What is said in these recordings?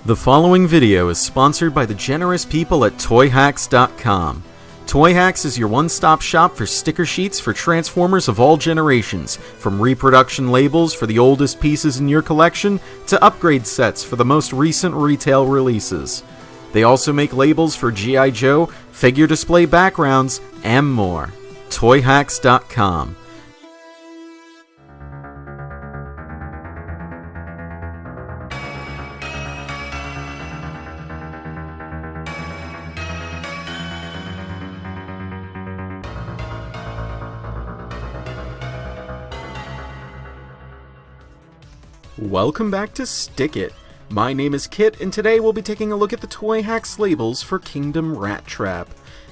The following video is sponsored by the generous people at TOYHAX.com. TOYHAX is your one-stop shop for sticker sheets for Transformers of all generations, from reproduction labels for the oldest pieces in your collection to upgrade sets for the most recent retail releases. They also make labels for G.I. Joe, figure display backgrounds, and more. TOYHAX.com. Welcome back to SticKit. My name is Kit, and today we'll be taking a look at the TOYHAX Labels for Kingdom Rattrap.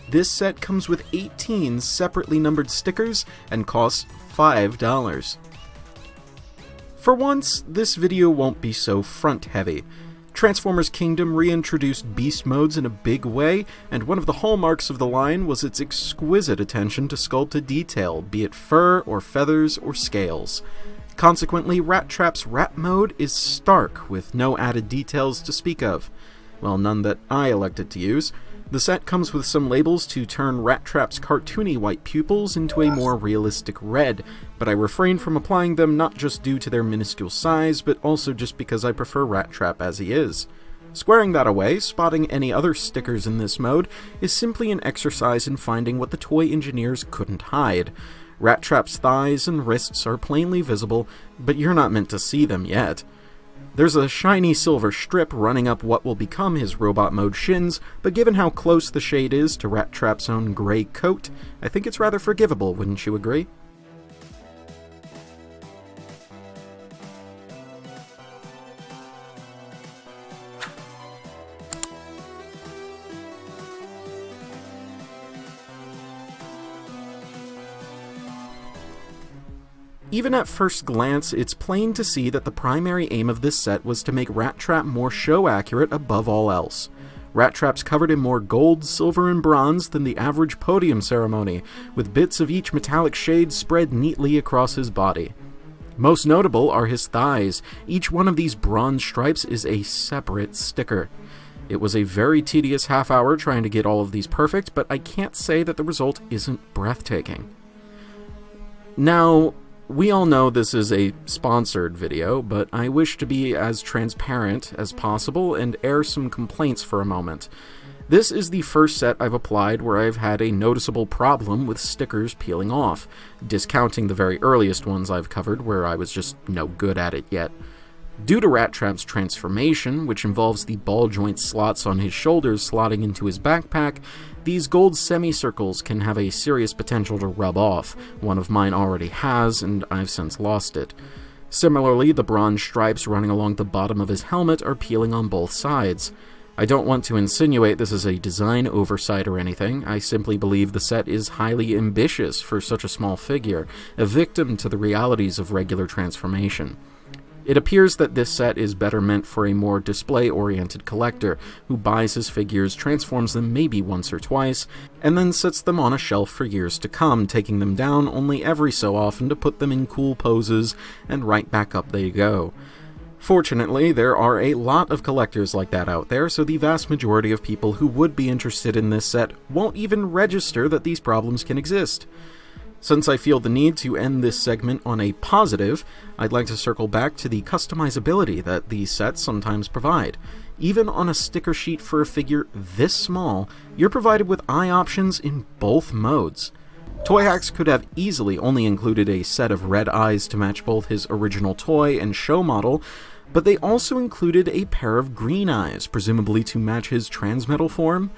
This set comes with 18 separately numbered stickers and costs $5. For once, this video won't be so front-heavy. Transformers Kingdom reintroduced beast modes in a big way, and one of the hallmarks of the line was its exquisite attention to sculpted detail, be it fur or feathers or scales. Consequently, Rattrap's Rat mode is stark, with no added details to speak of. Well, none that I elected to use. The set comes with some labels to turn Rattrap's cartoony white pupils into a more realistic red, but I refrain from applying them not just due to their minuscule size, but also just because I prefer Rattrap as he is. Squaring that away, spotting any other stickers in this mode is simply an exercise in finding what the toy engineers couldn't hide. Rattrap's thighs and wrists are plainly visible, but you're not meant to see them yet. There's a shiny silver strip running up what will become his robot mode shins, but given how close the shade is to Rattrap's own gray coat, I think it's rather forgivable, wouldn't you agree? Even at first glance, it's plain to see that the primary aim of this set was to make Rattrap more show-accurate above all else. Rattrap's covered in more gold, silver, and bronze than the average podium ceremony, with bits of each metallic shade spread neatly across his body. Most notable are his thighs. Each one of these bronze stripes is a separate sticker. It was a very tedious half hour trying to get all of these perfect, but I can't say that the result isn't breathtaking. Now, we all know this is a sponsored video, but I wish to be as transparent as possible and air some complaints for a moment. This is the first set I've applied where I've had a noticeable problem with stickers peeling off, discounting the very earliest ones I've covered where I was just no good at it yet. Due to Rattrap's transformation, which involves the ball joint slots on his shoulders slotting into his backpack, these gold semicircles can have a serious potential to rub off. One of mine already has, and I've since lost it. Similarly, the bronze stripes running along the bottom of his helmet are peeling on both sides. I don't want to insinuate this is a design oversight or anything. I simply believe the set is highly ambitious for such a small figure, a victim to the realities of regular transformation. It appears that this set is better meant for a more display-oriented collector, who buys his figures, transforms them maybe once or twice, and then sets them on a shelf for years to come, taking them down only every so often to put them in cool poses, and right back up they go. Fortunately, there are a lot of collectors like that out there, so the vast majority of people who would be interested in this set won't even register that these problems can exist. Since I feel the need to end this segment on a positive, I'd like to circle back to the customizability that these sets sometimes provide. Even on a sticker sheet for a figure this small, you're provided with eye options in both modes. TOYHAX could have easily only included a set of red eyes to match both his original toy and show model, but they also included a pair of green eyes, presumably to match his transmetal form.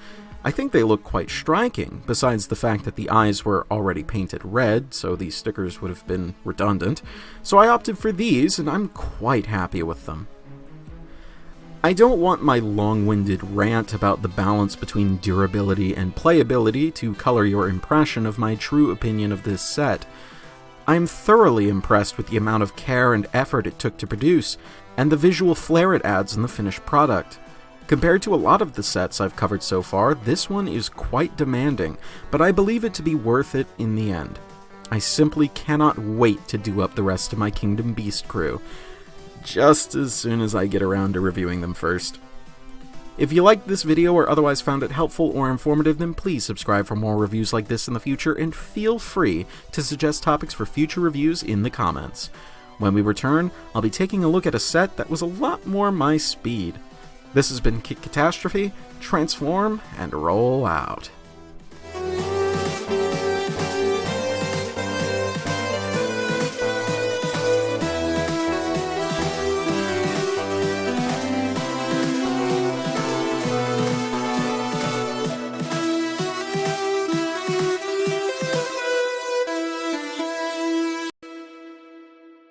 I think they look quite striking, besides the fact that the eyes were already painted red, so these stickers would have been redundant, so I opted for these, and I'm quite happy with them. I don't want my long-winded rant about the balance between durability and playability to color your impression of my true opinion of this set. I'm thoroughly impressed with the amount of care and effort it took to produce, and the visual flair it adds in the finished product. Compared to a lot of the sets I've covered so far, this one is quite demanding, but I believe it to be worth it in the end. I simply cannot wait to do up the rest of my Kingdom Beast crew. just as soon as I get around to reviewing them first. If you liked this video or otherwise found it helpful or informative, then please subscribe for more reviews like this in the future, and feel free to suggest topics for future reviews in the comments. When we return, I'll be taking a look at a set that was a lot more my speed. This has been Kit Katastrophe. Transform and roll out.